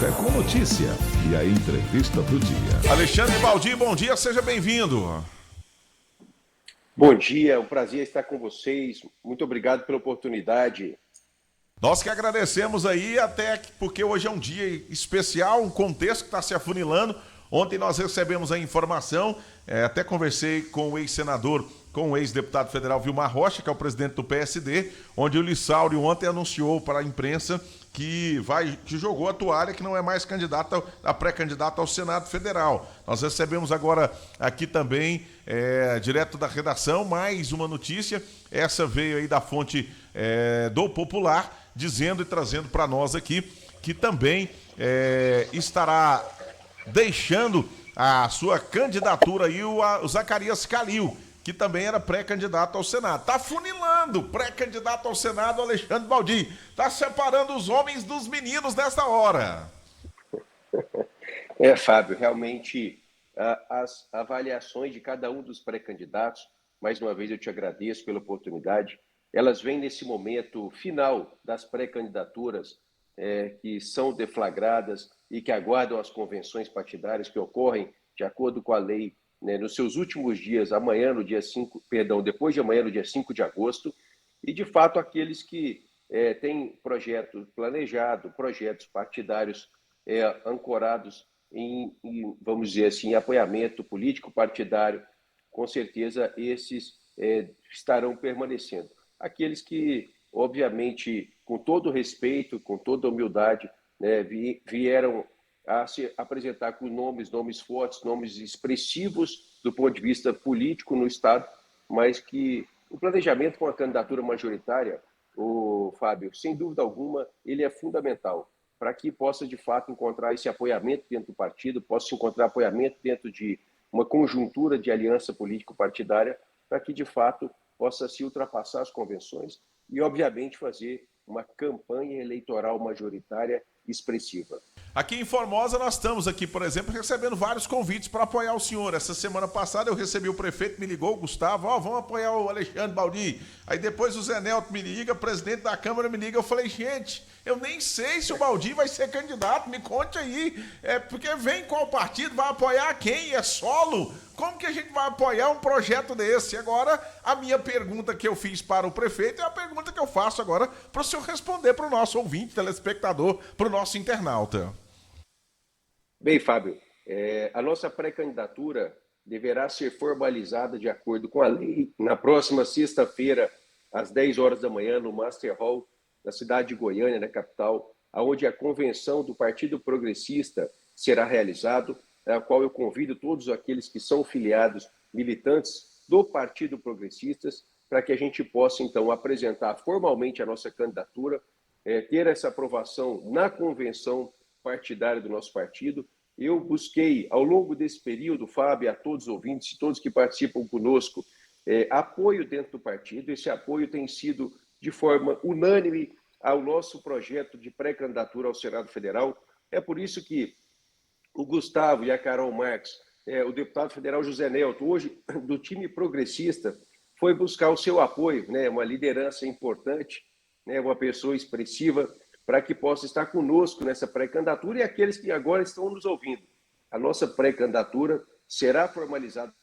Café com Notícia e a entrevista do dia. Alexandre Baldi, bom dia, seja bem-vindo. Bom dia, é um prazer estar com vocês. Muito obrigado pela oportunidade. Nós que agradecemos aí, até porque hoje é um dia especial, um contexto que está se afunilando. Ontem nós recebemos a informação, até conversei com o ex-senador, com o ex-deputado federal Vilmar Rocha, que é o presidente do PSD, onde o Lissaurio ontem anunciou para a imprensa que jogou a toalha, que não é mais candidato a pré-candidato ao Senado Federal. Nós recebemos agora aqui também, direto da redação, mais uma notícia. Essa veio aí da fonte do Popular, dizendo e trazendo para nós aqui que também estará deixando a sua candidatura aí o Zacarias Calil, que também era pré-candidato ao Senado. Está funilando, pré-candidato ao Senado, Alexandre Baldi. Está separando os homens dos meninos nessa hora. Fábio, realmente as avaliações de cada um dos pré-candidatos, mais uma vez eu te agradeço pela oportunidade, elas vêm nesse momento final das pré-candidaturas que são deflagradas e que aguardam as convenções partidárias que ocorrem de acordo com a lei, né, nos seus últimos dias, depois de amanhã, no dia 5 de agosto, e de fato aqueles que têm projeto planejado, projetos partidários ancorados vamos dizer assim, em apoiamento político partidário, com certeza esses estarão permanecendo. Aqueles que, obviamente, com todo respeito, com toda humildade, né, vieram a se apresentar com nomes fortes, nomes expressivos do ponto de vista político no Estado, mas que o planejamento com a candidatura majoritária, Fábio, sem dúvida alguma, ele é fundamental para que possa, de fato, encontrar esse apoiamento dentro do partido, possa encontrar apoiamento dentro de uma conjuntura de aliança político-partidária, para que, de fato, possa se ultrapassar as convenções e, obviamente, fazer uma campanha eleitoral majoritária expressiva. Aqui em Formosa nós estamos aqui, por exemplo, recebendo vários convites para apoiar o senhor. Essa semana passada eu recebi o prefeito, me ligou, o Gustavo, vamos apoiar o Alexandre Baldi. Aí depois o Zé Nelto me liga, o presidente da Câmara me liga, eu falei, gente, eu nem sei se o Baldi vai ser candidato, me conte aí. Porque vem qual partido, vai apoiar quem? É solo? Como que a gente vai apoiar um projeto desse? Agora, a minha pergunta que eu fiz para o prefeito é a pergunta que eu faço agora para o senhor responder para o nosso ouvinte, telespectador, para o nosso internauta. Bem, Fábio, a nossa pré-candidatura deverá ser formalizada de acordo com a lei na próxima sexta-feira, às 10 horas da manhã, no Master Hall da cidade de Goiânia, na capital, onde a convenção do Partido Progressista será realizada, a qual eu convido todos aqueles que são filiados, militantes do Partido Progressistas, para que a gente possa, então, apresentar formalmente a nossa candidatura, ter essa aprovação na convenção partidária do nosso partido. Eu busquei, ao longo desse período, Fábio, a todos os ouvintes, todos que participam conosco, apoio dentro do partido. Esse apoio tem sido de forma unânime ao nosso projeto de pré-candidatura ao Senado Federal. É por isso que o Gustavo e a Carol Marques, o deputado federal José Nelto, hoje do time progressista, foi buscar o seu apoio, né, uma liderança importante, né, uma pessoa expressiva, para que possa estar conosco nessa pré-candidatura e aqueles que agora estão nos ouvindo. A nossa pré-candidatura será formalizada.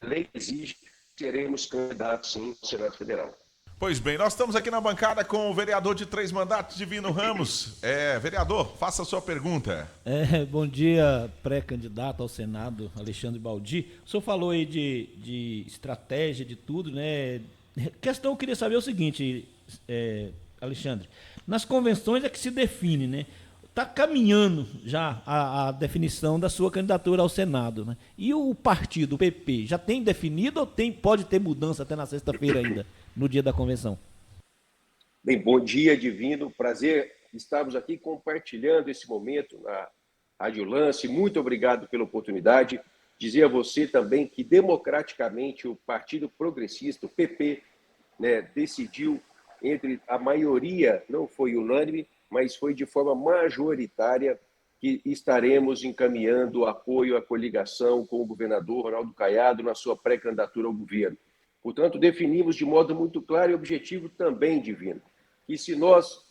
A lei exige que seremos candidatos, sim, ao Senado Federal. Pois bem, nós estamos aqui na bancada com o vereador de 3 mandatos, Divino Ramos. Vereador, faça a sua pergunta. Bom dia, pré-candidato ao Senado, Alexandre Baldi. O senhor falou aí de estratégia, de tudo, né? Questão, eu queria saber o seguinte, Alexandre, nas convenções é que se define, né? Está caminhando já a definição da sua candidatura ao Senado, né? E o partido, o PP, já tem definido ou pode ter mudança até na sexta-feira ainda, no dia da convenção? Bem, bom dia, Divino. Prazer estarmos aqui compartilhando esse momento na Rádio Lance. Muito obrigado pela oportunidade. Dizer a você também que, democraticamente, o Partido Progressista, o PP, né, decidiu entre a maioria, não foi unânime, mas foi de forma majoritária que estaremos encaminhando apoio à coligação com o governador Ronaldo Caiado na sua pré-candidatura ao governo. Portanto, definimos de modo muito claro e objetivo também, Divino, que se nós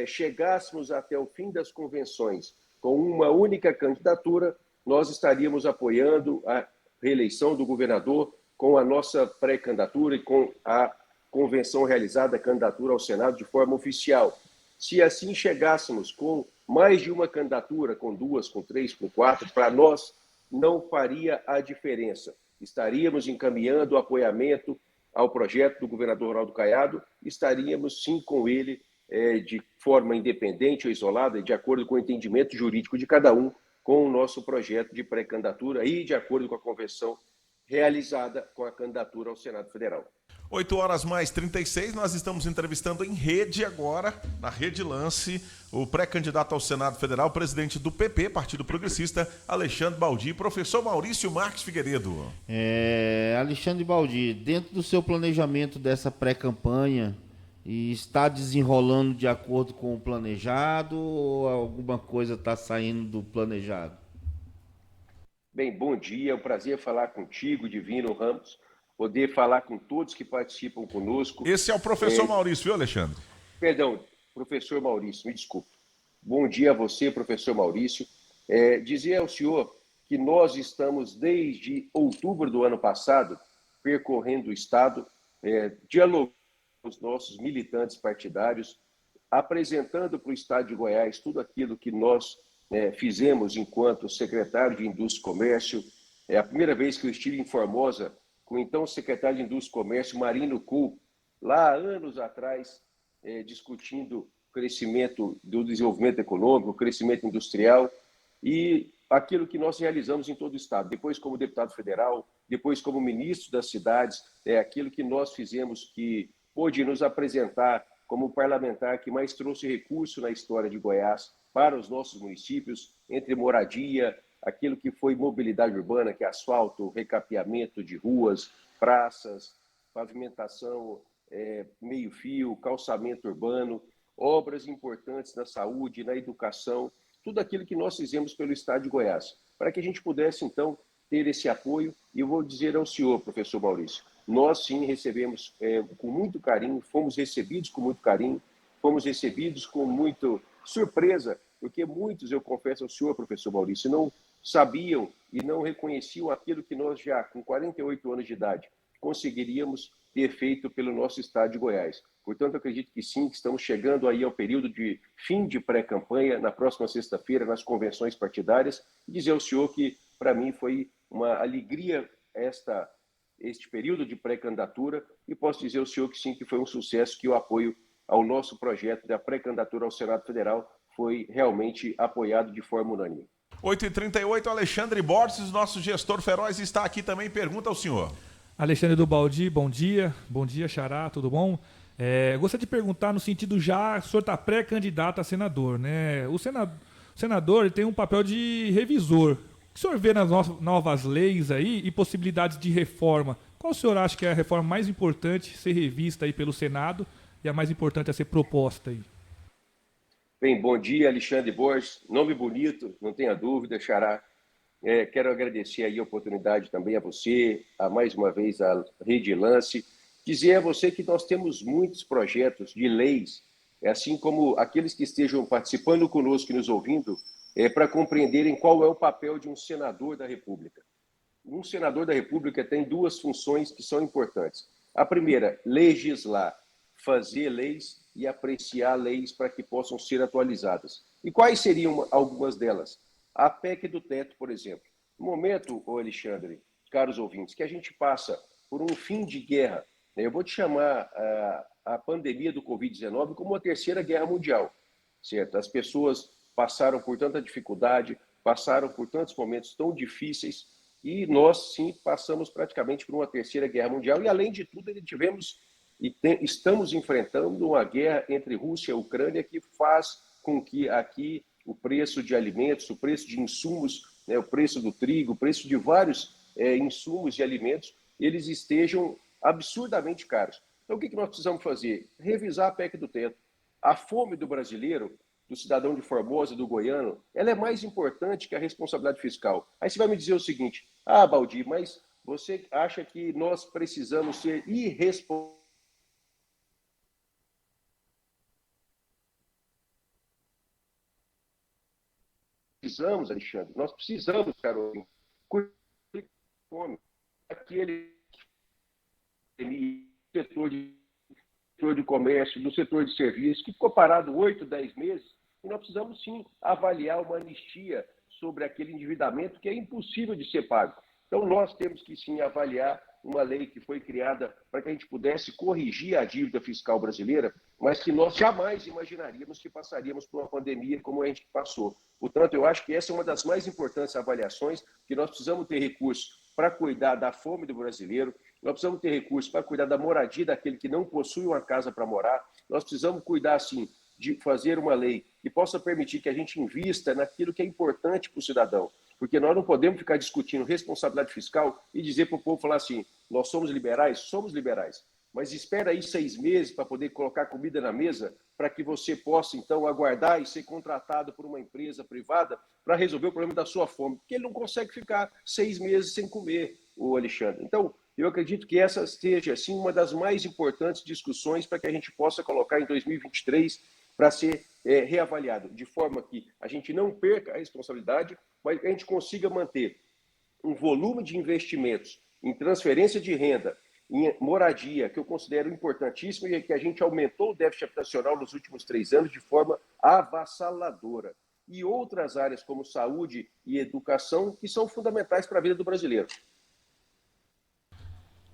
chegássemos até o fim das convenções com uma única candidatura, nós estaríamos apoiando a reeleição do governador com a nossa pré-candidatura e com a convenção realizada, a candidatura ao Senado de forma oficial. Se assim chegássemos com mais de uma candidatura, com 2, com 3, com 4, para nós não faria a diferença. Estaríamos encaminhando o apoiamento ao projeto do governador Ronaldo Caiado, estaríamos sim com ele de forma independente ou isolada, de acordo com o entendimento jurídico de cada um, com o nosso projeto de pré-candidatura e de acordo com a convenção realizada com a candidatura ao Senado Federal. 8h mais 36, nós estamos entrevistando em rede agora, na Rede Lance, o pré-candidato ao Senado Federal, presidente do PP, Partido Progressista, Alexandre Baldi, professor Maurício Marques Figueiredo. Alexandre Baldi, dentro do seu planejamento dessa pré-campanha, está desenrolando de acordo com o planejado ou alguma coisa está saindo do planejado? Bem, bom dia, é um prazer falar contigo, Divino Ramos, poder falar com todos que participam conosco. Esse é o professor Maurício, viu, Alexandre? Perdão, professor Maurício, me desculpe. Bom dia a você, professor Maurício. Dizer ao senhor que nós estamos, desde outubro do ano passado, percorrendo o Estado, dialogando com os nossos militantes partidários, apresentando para o Estado de Goiás tudo aquilo que nós fizemos enquanto secretário de Indústria e Comércio. É a primeira vez que eu estive em Formosa com o então secretário de Indústria e Comércio, Marino Kuhl, lá há anos atrás, discutindo o crescimento do desenvolvimento econômico, o crescimento industrial e aquilo que nós realizamos em todo o Estado. Depois, como deputado federal, depois, como ministro das cidades, aquilo que nós fizemos que pôde nos apresentar como parlamentar que mais trouxe recurso na história de Goiás para os nossos municípios, entre moradia, aquilo que foi mobilidade urbana, que é asfalto, recapeamento de ruas, praças, pavimentação, meio-fio, calçamento urbano, obras importantes na saúde, na educação, tudo aquilo que nós fizemos pelo Estado de Goiás, para que a gente pudesse, então, ter esse apoio. E eu vou dizer ao senhor, professor Maurício, nós sim recebemos com muito carinho, fomos recebidos com muito carinho, fomos recebidos com muita surpresa, porque muitos, eu confesso ao senhor, professor Maurício, não sabiam e não reconheciam aquilo que nós já, com 48 anos de idade, conseguiríamos ter feito pelo nosso Estado de Goiás. Portanto, eu acredito que sim, que estamos chegando aí ao período de fim de pré-campanha, na próxima sexta-feira, nas convenções partidárias, e dizer ao senhor que, para mim, foi uma alegria este período de pré-candidatura, e posso dizer ao senhor que sim, que foi um sucesso, que o apoio ao nosso projeto da pré-candidatura ao Senado Federal foi realmente apoiado de forma unânime. 8h38, Alexandre Borges, nosso gestor feroz, está aqui também. Pergunta ao senhor. Alexandre do Baldi, bom dia. Bom dia, Xará, tudo bom? Gostaria de perguntar no sentido já, o senhor está pré-candidato a senador, né? O senador ele tem um papel de revisor. O que o senhor vê nas novas leis aí e possibilidades de reforma? Qual o senhor acha que é a reforma mais importante a ser revista aí pelo Senado e a mais importante a ser proposta aí? Bem, bom dia, Alexandre Borges. Nome bonito, não tenha dúvida, Xará. Quero agradecer aí a oportunidade também a você, mais uma vez a Rede Lance, dizer a você que nós temos muitos projetos de leis, assim como aqueles que estejam participando conosco e nos ouvindo, para compreenderem qual é o papel de um senador da República. Um senador da República tem duas funções que são importantes. A primeira, legislar, fazer leis e apreciar leis para que possam ser atualizadas. E quais seriam algumas delas? A PEC do teto, por exemplo. No momento, Alexandre, caros ouvintes, que a gente passa por um fim de guerra, eu vou te chamar a pandemia do Covid-19 como uma terceira guerra mundial, certo? As pessoas passaram por tanta dificuldade, passaram por tantos momentos tão difíceis, e nós, sim, passamos praticamente por uma terceira guerra mundial, e além de tudo, estamos enfrentando uma guerra entre Rússia e Ucrânia que faz com que aqui o preço de alimentos, o preço de insumos, o preço do trigo, o preço de vários insumos e alimentos, eles estejam absurdamente caros. Então, o que nós precisamos fazer? Revisar a PEC do teto. A fome do brasileiro, do cidadão de Formosa, do goiano, ela é mais importante que a responsabilidade fiscal. Aí você vai me dizer o seguinte: Baldi, mas você acha que nós precisamos ser irresponsáveis precisamos, Alexandre, nós precisamos, Carol, cuidar da fome. Aquele setor de comércio, do setor de serviços, que ficou parado 8, 10 meses, e nós precisamos sim avaliar uma anistia sobre aquele endividamento que é impossível de ser pago. Então, nós temos que sim avaliar uma lei que foi criada para que a gente pudesse corrigir a dívida fiscal brasileira, mas que nós jamais imaginaríamos que passaríamos por uma pandemia como a gente passou. Portanto, eu acho que essa é uma das mais importantes avaliações, que nós precisamos ter recursos para cuidar da fome do brasileiro, nós precisamos ter recursos para cuidar da moradia daquele que não possui uma casa para morar, nós precisamos cuidar, sim, de fazer uma lei que possa permitir que a gente invista naquilo que é importante para o cidadão. Porque nós não podemos ficar discutindo responsabilidade fiscal e dizer para o povo falar assim, nós somos liberais, mas espera aí 6 meses para poder colocar comida na mesa para que você possa, então, aguardar e ser contratado por uma empresa privada para resolver o problema da sua fome. Porque ele não consegue ficar 6 meses sem comer, o Alexandre. Então, eu acredito que essa seja, assim, uma das mais importantes discussões para que a gente possa colocar em 2023 para ser reavaliado, de forma que a gente não perca a responsabilidade, mas que a gente consiga manter um volume de investimentos em transferência de renda, em moradia, que eu considero importantíssimo, e que a gente aumentou o déficit habitacional nos últimos 3 anos de forma avassaladora. E outras áreas, como saúde e educação, que são fundamentais para a vida do brasileiro.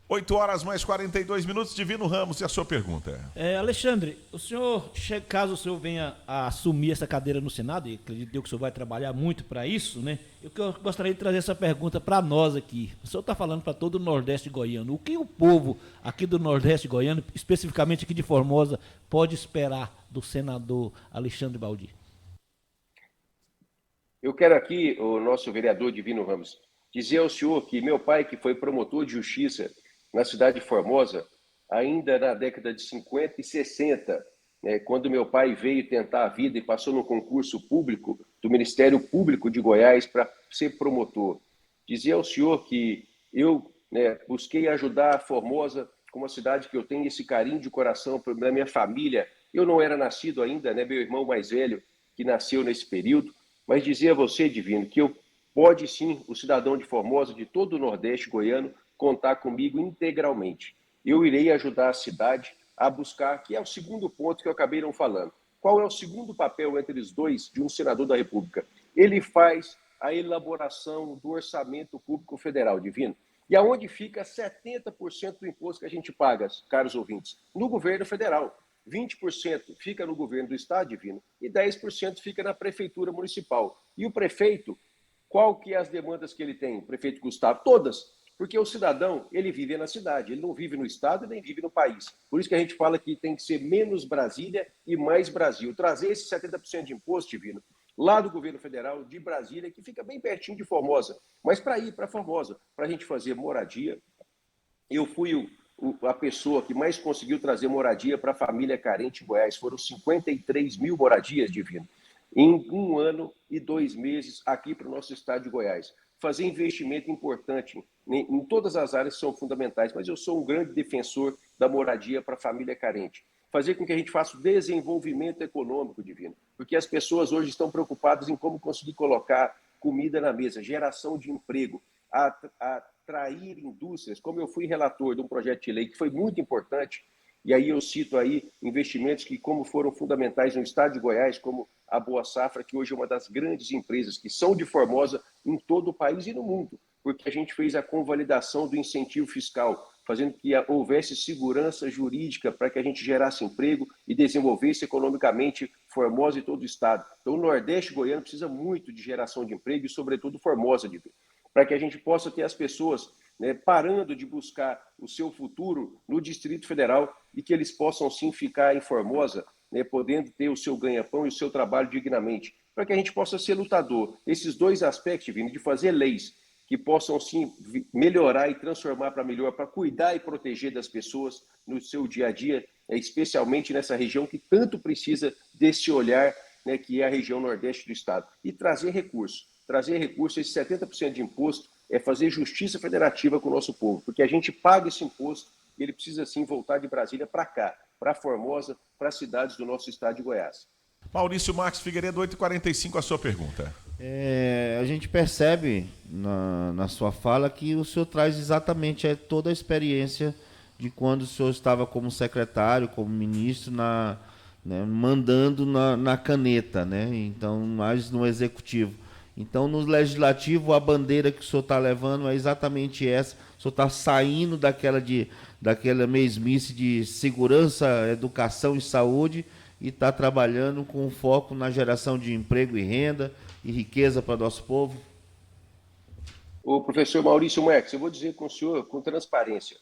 8 horas mais 42 minutos, Divino Ramos, e a sua pergunta? Alexandre, o senhor, caso o senhor venha a assumir essa cadeira no Senado, e acredito eu que o senhor vai trabalhar muito para isso, né? Eu gostaria de trazer essa pergunta para nós aqui. O senhor está falando para todo o Nordeste goiano. O que o povo aqui do Nordeste goiano, especificamente aqui de Formosa, pode esperar do senador Alexandre Baldi? Eu quero aqui, o nosso vereador Divino Ramos, dizer ao senhor que meu pai, que foi promotor de justiça na cidade de Formosa, ainda na década de 50 e 60, né, quando meu pai veio tentar a vida e passou no concurso público do Ministério Público de Goiás para ser promotor. Dizia ao senhor que eu, né, busquei ajudar a Formosa, como uma cidade que eu tenho esse carinho de coração da minha família. Eu não era nascido ainda, né, meu irmão mais velho, que nasceu nesse período, mas dizia a você, Divino, que eu pode sim, o cidadão de Formosa, de todo o Nordeste goiano, contar comigo integralmente. Eu irei ajudar a cidade a buscar, que é o segundo ponto que eu acabei não falando. Qual é o segundo papel entre os dois de um senador da República? Ele faz a elaboração do orçamento público federal, Divino. E aonde fica 70% do imposto que a gente paga, caros ouvintes? No governo federal. 20% fica no governo do estado, Divino, e 10% fica na prefeitura municipal. E o prefeito, qual que é as demandas que ele tem? O prefeito Gustavo? Todas. Porque o cidadão, ele vive na cidade, ele não vive no estado e nem vive no país. Por isso que a gente fala que tem que ser menos Brasília e mais Brasil. Trazer esse 70% de imposto, Divino, lá do governo federal, de Brasília, que fica bem pertinho de Formosa. Mas para ir para Formosa, para a gente fazer moradia, eu fui a pessoa que mais conseguiu trazer moradia para a família carente em Goiás. Foram 53 mil moradias, Divino, em 1 ano e 2 meses aqui para o nosso estado de Goiás. Fazer investimento importante em todas as áreas são fundamentais, mas eu sou um grande defensor da moradia para a família carente. Fazer com que a gente faça o desenvolvimento econômico, Divino, porque as pessoas hoje estão preocupadas em como conseguir colocar comida na mesa, geração de emprego, atrair indústrias, como eu fui relator de um projeto de lei que foi muito importante, e aí eu cito aí investimentos que como foram fundamentais no estado de Goiás, como a Boa Safra, que hoje é uma das grandes empresas que são de Formosa em todo o país e no mundo, porque a gente fez a convalidação do incentivo fiscal, fazendo que houvesse segurança jurídica para que a gente gerasse emprego e desenvolvesse economicamente Formosa e todo o estado. Então o Nordeste goiano precisa muito de geração de emprego e sobretudo Formosa, para que a gente possa ter as pessoas, né, parando de buscar o seu futuro no Distrito Federal e que eles possam sim ficar em Formosa, né, podendo ter o seu ganha-pão e o seu trabalho dignamente, para que a gente possa ser lutador. Esses dois aspectos, Divino, de fazer leis que possam sim melhorar e transformar para melhor, para cuidar e proteger das pessoas no seu dia a dia, especialmente nessa região que tanto precisa desse olhar, né, que é a região nordeste do estado. E trazer recursos, esse 70% de imposto é fazer justiça federativa com o nosso povo, porque a gente paga esse imposto e ele precisa sim voltar de Brasília para cá, para Formosa, para as cidades do nosso estado de Goiás. Maurício Marques Figueiredo, 8h45, a sua pergunta. A gente percebe na sua fala que o senhor traz exatamente toda a experiência de quando o senhor estava como secretário, como ministro, né, mandando na caneta, né? Então, mais no executivo. Então, no legislativo, a bandeira que o senhor está levando é exatamente essa. O senhor está saindo daquela mesmice de segurança, educação e saúde e está trabalhando com foco na geração de emprego e renda e riqueza para o nosso povo? O professor Maurício Marques, eu vou dizer com o senhor com transparência.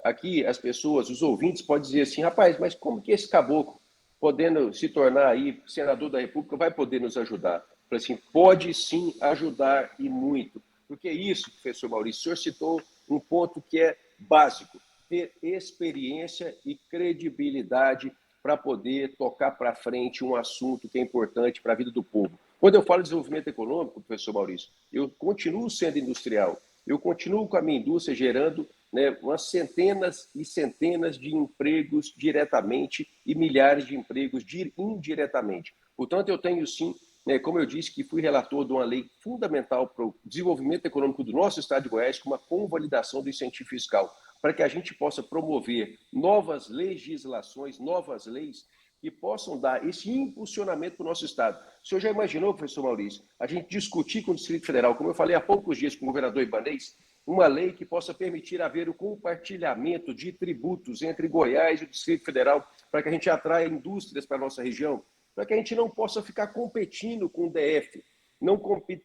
Aqui as pessoas, os ouvintes podem dizer assim, rapaz, mas como que esse caboclo, podendo se tornar aí senador da República, vai poder nos ajudar? Eu falei assim, pode sim ajudar e muito. Porque é isso, professor Maurício, o senhor citou um ponto que é básico, ter experiência e credibilidade para poder tocar para frente um assunto que é importante para a vida do povo. Quando eu falo de desenvolvimento econômico, professor Maurício, eu continuo sendo industrial, eu continuo com a minha indústria gerando, né, umas centenas e centenas de empregos diretamente e milhares de empregos indiretamente. Portanto, eu tenho sim, né, como eu disse, que fui relator de uma lei fundamental para o desenvolvimento econômico do nosso estado de Goiás, com uma convalidação do incentivo fiscal, para que a gente possa promover novas legislações, novas leis que possam dar esse impulsionamento para o nosso Estado. O senhor já imaginou, professor Maurício, a gente discutir com o Distrito Federal, como eu falei há poucos dias com o governador Ibanez, uma lei que possa permitir haver o compartilhamento de tributos entre Goiás e o Distrito Federal, para que a gente atraia indústrias para a nossa região, para que a gente não possa ficar competindo com o DF.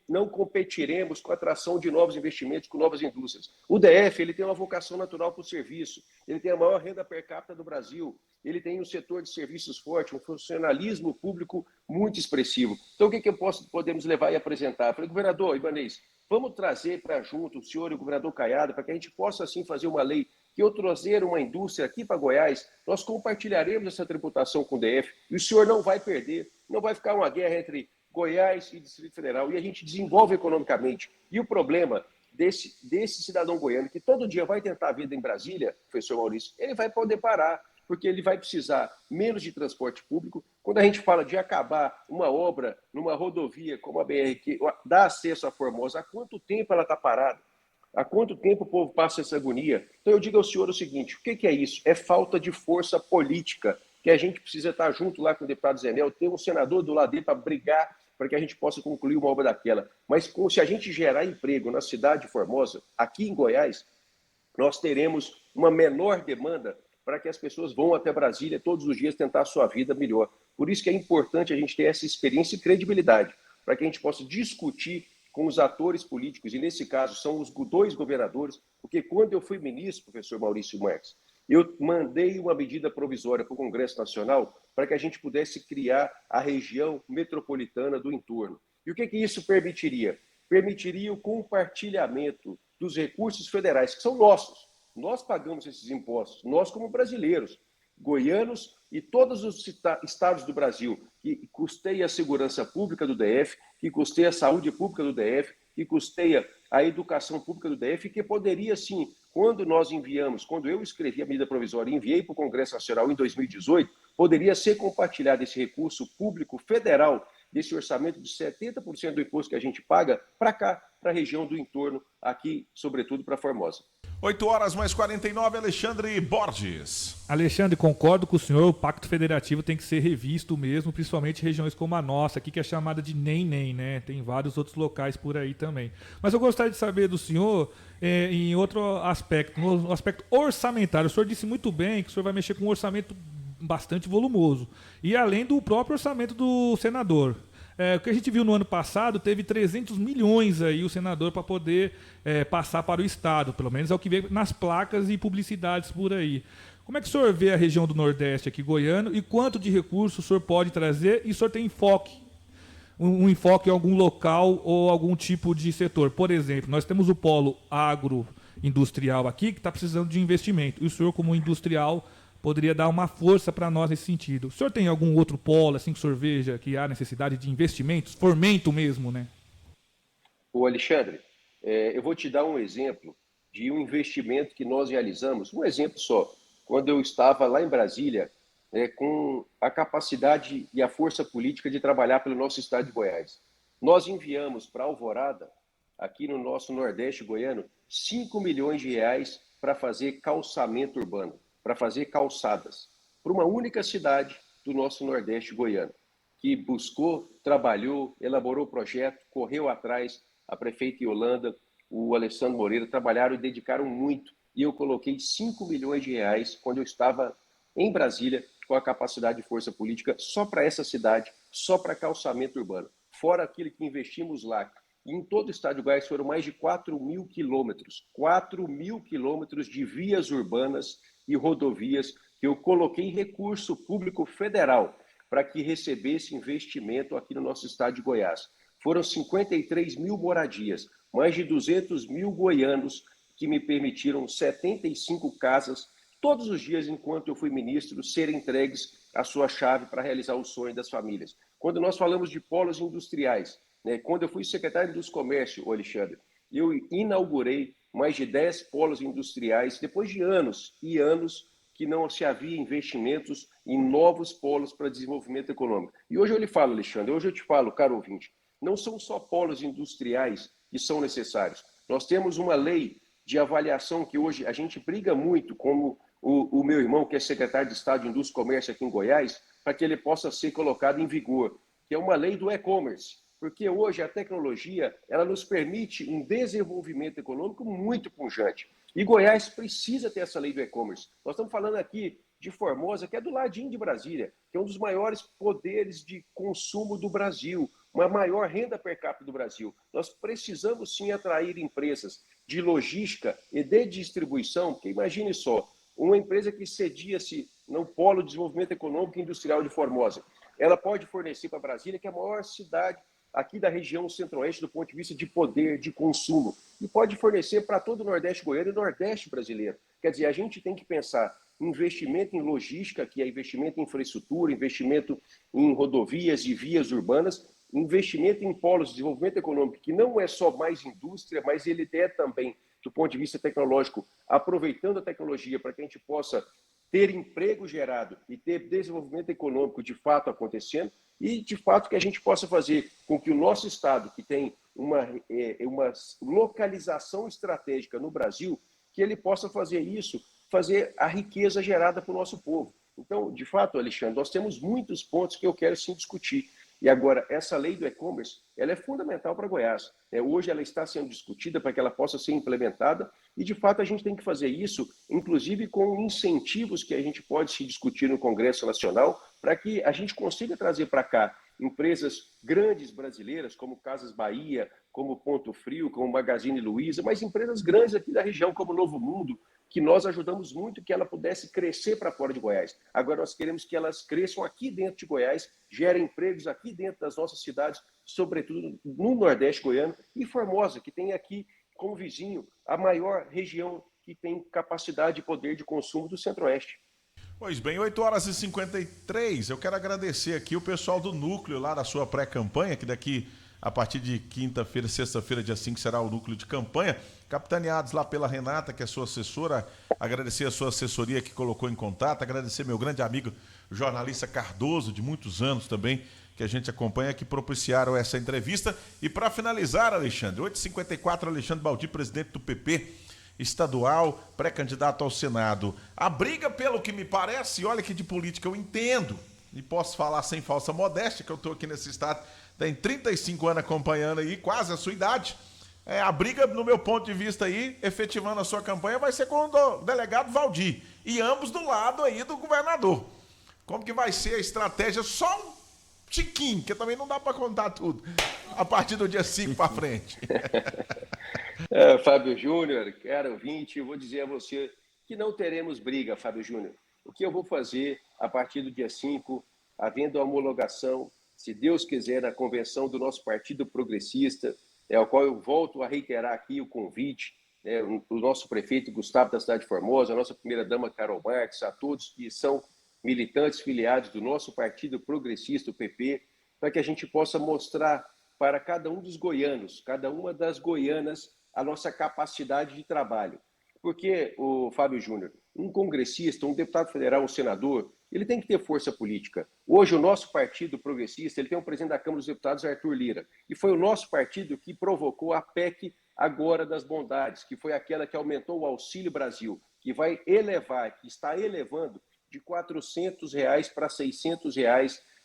Não competiremos com a atração de novos investimentos, com novas indústrias. O DF ele tem uma vocação natural para o serviço, ele tem a maior renda per capita do Brasil, ele tem um setor de serviços forte, um funcionalismo público muito expressivo. Então, o que podemos levar e apresentar? Eu falei, governador Ibanez, vamos trazer para junto o senhor e o governador Caiado, para que a gente possa, assim, fazer uma lei que eu trazer uma indústria aqui para Goiás, nós compartilharemos essa tributação com o DF e o senhor não vai perder, não vai ficar uma guerra entre Goiás e Distrito Federal, e a gente desenvolve economicamente. E o problema desse cidadão goiano, que todo dia vai tentar a vida em Brasília, professor Maurício, ele vai poder parar, porque ele vai precisar menos de transporte público. Quando a gente fala de acabar uma obra numa rodovia como a BR, que dá acesso a Formosa, há quanto tempo ela está parada? Há quanto tempo o povo passa essa agonia? Então eu digo ao senhor o seguinte, o que é isso? É falta de força política, que a gente precisa estar junto lá com o deputado Zenel, ter um senador do lado dele para brigar para que a gente possa concluir uma obra daquela. Mas se a gente gerar emprego na cidade de Formosa, aqui em Goiás, nós teremos uma menor demanda para que as pessoas vão até Brasília todos os dias tentar a sua vida melhor. Por isso que é importante a gente ter essa experiência e credibilidade, para que a gente possa discutir com os atores políticos, e nesse caso são os dois governadores, porque quando eu fui ministro, professor Maurício Marques, eu mandei uma medida provisória para o Congresso Nacional para que a gente pudesse criar a região metropolitana do entorno. E o que isso permitiria? Permitiria o compartilhamento dos recursos federais, que são nossos. Nós pagamos esses impostos, nós como brasileiros, goianos e todos os estados do Brasil, que custeia a segurança pública do DF, que custeia a saúde pública do DF, que custeia a educação pública do DF, que poderia, sim, quando eu escrevi a medida provisória e enviei para o Congresso Nacional em 2018, poderia ser compartilhado esse recurso público federal, desse orçamento de 70% do imposto que a gente paga, para cá, para a região do entorno, aqui, sobretudo, para Formosa. 8h mais 49, Alexandre Borges. Alexandre, concordo com o senhor, o Pacto Federativo tem que ser revisto mesmo, principalmente regiões como a nossa, aqui que é chamada de NEM, né? Tem vários outros locais por aí também. Mas eu gostaria de saber do senhor, em outro aspecto, no aspecto orçamentário. O senhor disse muito bem que o senhor vai mexer com um orçamento bastante volumoso. E além do próprio orçamento do senador. O que a gente viu no ano passado, teve 300 milhões aí o senador para poder passar para o Estado, pelo menos é o que vê nas placas e publicidades por aí. Como é que o senhor vê a região do Nordeste aqui, goiano, e quanto de recursos o senhor pode trazer, e o senhor tem enfoque, um enfoque em algum local ou algum tipo de setor? Por exemplo, nós temos o polo agroindustrial aqui, que está precisando de investimento, e o senhor, como industrial, poderia dar uma força para nós nesse sentido. O senhor tem algum outro polo, assim, que o senhor veja que há necessidade de investimentos? Fomento mesmo, né? Ô Alexandre, eu vou te dar um exemplo de um investimento que nós realizamos, um exemplo só. Quando eu estava lá em Brasília, com a capacidade e a força política de trabalhar pelo nosso estado de Goiás. Nós enviamos para Alvorada, aqui no nosso Nordeste goiano, 5 milhões de reais para fazer calçamento urbano, para fazer calçadas, para uma única cidade do nosso Nordeste goiano, que buscou, trabalhou, elaborou o projeto, correu atrás, a prefeita Yolanda, o Alessandro Moreira, trabalharam e dedicaram muito. E eu coloquei 5 milhões de reais quando eu estava em Brasília, com a capacidade de força política, só para essa cidade, só para calçamento urbano. Fora aquilo que investimos lá. E em todo o estado de Goiás foram mais de 4 mil quilômetros. 4 mil quilômetros de vias urbanas e rodovias que eu coloquei recurso público federal para que recebesse investimento aqui no nosso estado de Goiás. Foram 53 mil moradias, mais de 200 mil goianos que me permitiram 75 casas, todos os dias, enquanto eu fui ministro, serem entregues a sua chave para realizar o sonho das famílias. Quando nós falamos de polos industriais, né, quando eu fui secretário dos Comércio, Alexandre, eu inaugurei mais de 10 polos industriais, depois de anos e anos que não se havia investimentos em novos polos para desenvolvimento econômico. E hoje eu lhe falo, Alexandre, hoje eu te falo, caro ouvinte, não são só polos industriais que são necessários. Nós temos uma lei de avaliação que hoje a gente briga muito, como o meu irmão, que é secretário de Estado de Indústria e Comércio aqui em Goiás, para que ele possa ser colocado em vigor, que é uma lei do e-commerce, porque hoje a tecnologia ela nos permite um desenvolvimento econômico muito pujante. E Goiás precisa ter essa lei do e-commerce. Nós estamos falando aqui de Formosa, que é do ladinho de Brasília, que é um dos maiores poderes de consumo do Brasil, uma maior renda per capita do Brasil. Nós precisamos sim atrair empresas de logística e de distribuição, porque imagine só, uma empresa que cedia-se no Polo de Desenvolvimento Econômico e Industrial de Formosa, ela pode fornecer para Brasília, que é a maior cidade aqui da região centro-oeste do ponto de vista de poder, de consumo, e pode fornecer para todo o Nordeste goiano e Nordeste brasileiro. Quer dizer, a gente tem que pensar em investimento em logística, que é investimento em infraestrutura, investimento em rodovias e vias urbanas, investimento em polos de desenvolvimento econômico, que não é só mais indústria, mas ele é também, do ponto de vista tecnológico, aproveitando a tecnologia para que a gente possa ter emprego gerado e ter desenvolvimento econômico de fato acontecendo, e de fato que a gente possa fazer com que o nosso Estado, que tem uma localização estratégica no Brasil, que ele possa fazer isso, fazer a riqueza gerada para o nosso povo. Então, de fato, Alexandre, nós temos muitos pontos que eu quero sim discutir. E agora, essa lei do e-commerce, ela é fundamental para Goiás. Hoje ela está sendo discutida para que ela possa ser implementada e, de fato, a gente tem que fazer isso, inclusive com incentivos que a gente pode se discutir no Congresso Nacional, para que a gente consiga trazer para cá empresas grandes brasileiras, como Casas Bahia, como Ponto Frio, como Magazine Luiza, mas empresas grandes aqui da região, como Novo Mundo, que nós ajudamos muito que ela pudesse crescer para fora de Goiás. Agora nós queremos que elas cresçam aqui dentro de Goiás, gerem empregos aqui dentro das nossas cidades, sobretudo no Nordeste goiano, e Formosa, que tem aqui como vizinho a maior região que tem capacidade e poder de consumo do Centro-Oeste. Pois bem, 8h53, eu quero agradecer aqui o pessoal do núcleo lá da sua pré-campanha, que daqui a partir de quinta-feira, sexta-feira, dia 5, será o núcleo de campanha, capitaneados lá pela Renata, que é sua assessora, agradecer a sua assessoria que colocou em contato, agradecer meu grande amigo jornalista Cardoso, de muitos anos também, que a gente acompanha, que propiciaram essa entrevista. E para finalizar, Alexandre, 8h54, Alexandre Baldi, presidente do PP estadual, pré-candidato ao Senado. A briga, pelo que me parece, olha que de política eu entendo, e posso falar sem falsa modéstia, que eu estou aqui nesse estado, tem 35 anos acompanhando aí, quase a sua idade. A briga, no meu ponto de vista aí, efetivando a sua campanha, vai ser com o delegado Valdir. E ambos do lado aí do governador. Como que vai ser a estratégia? Só um tiquinho, que também não dá para contar tudo. A partir do dia 5 para frente. Fábio Júnior, caro ouvinte, eu vou dizer a você que não teremos briga, Fábio Júnior. O que eu vou fazer a partir do dia 5, havendo a homologação, se Deus quiser, na convenção do nosso Partido Progressista, ao qual eu volto a reiterar aqui o convite, o nosso prefeito Gustavo da cidade de Formosa, a nossa primeira-dama Carol Marques, a todos que são militantes filiados do nosso Partido Progressista, o PP, para que a gente possa mostrar para cada um dos goianos, cada uma das goianas, a nossa capacidade de trabalho. Porque, o Fábio Júnior, um congressista, um deputado federal, um senador, ele tem que ter força política. Hoje, o nosso partido progressista, ele tem o presidente da Câmara dos Deputados, Arthur Lira, e foi o nosso partido que provocou a PEC agora das bondades, que foi aquela que aumentou o Auxílio Brasil, que vai elevar, que está elevando de R$ 400 para R$ 600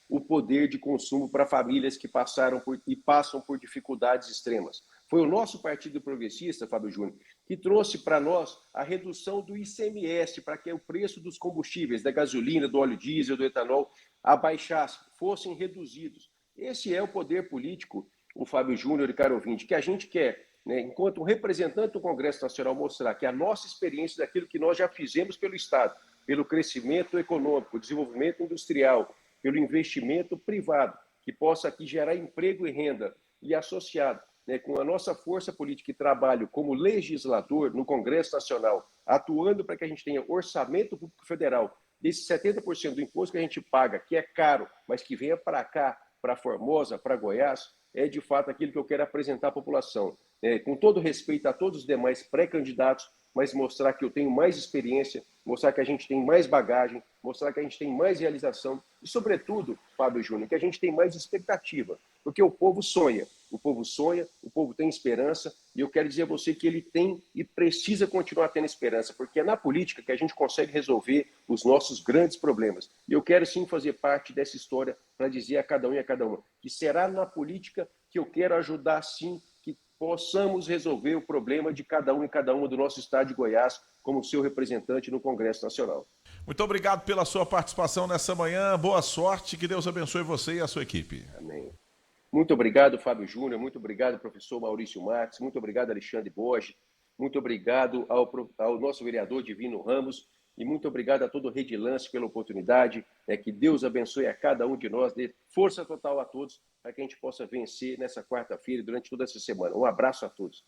o poder de consumo para famílias que passaram e passam por dificuldades extremas. Foi o nosso Partido Progressista, Fábio Júnior, que trouxe para nós a redução do ICMS, para que o preço dos combustíveis, da gasolina, do óleo diesel, do etanol, abaixasse, fossem reduzidos. Esse é o poder político, o Fábio Júnior e caro ouvinte, que a gente quer, né, enquanto representante do Congresso Nacional, mostrar que a nossa experiência daquilo que nós já fizemos pelo Estado, pelo crescimento econômico, desenvolvimento industrial, pelo investimento privado, que possa aqui gerar emprego e renda, e associado, né, com a nossa força política e trabalho como legislador no Congresso Nacional, atuando para que a gente tenha orçamento público federal, desse 70% do imposto que a gente paga, que é caro, mas que venha para cá, para Formosa, para Goiás, é de fato aquilo que eu quero apresentar à população. Com todo respeito a todos os demais pré-candidatos, mas mostrar que eu tenho mais experiência, mostrar que a gente tem mais bagagem, mostrar que a gente tem mais realização e, sobretudo, Fábio Júnior, que a gente tem mais expectativa, porque o povo sonha, o povo tem esperança, e eu quero dizer a você que ele tem e precisa continuar tendo esperança, porque é na política que a gente consegue resolver os nossos grandes problemas. E eu quero sim fazer parte dessa história para dizer a cada um e a cada uma que será na política que eu quero ajudar sim que possamos resolver o problema de cada um e cada uma do nosso estado de Goiás como seu representante no Congresso Nacional. Muito obrigado pela sua participação nessa manhã. Boa sorte, que Deus abençoe você e a sua equipe. Amém. Muito obrigado, Fábio Júnior. Muito obrigado, professor Maurício Marques. Muito obrigado, Alexandre Borges. Muito obrigado ao nosso vereador Divino Ramos. E muito obrigado a todo o Rede Lance pela oportunidade. Que Deus abençoe a cada um de nós, dê força total a todos, para que a gente possa vencer nessa quarta-feira e durante toda essa semana. Um abraço a todos.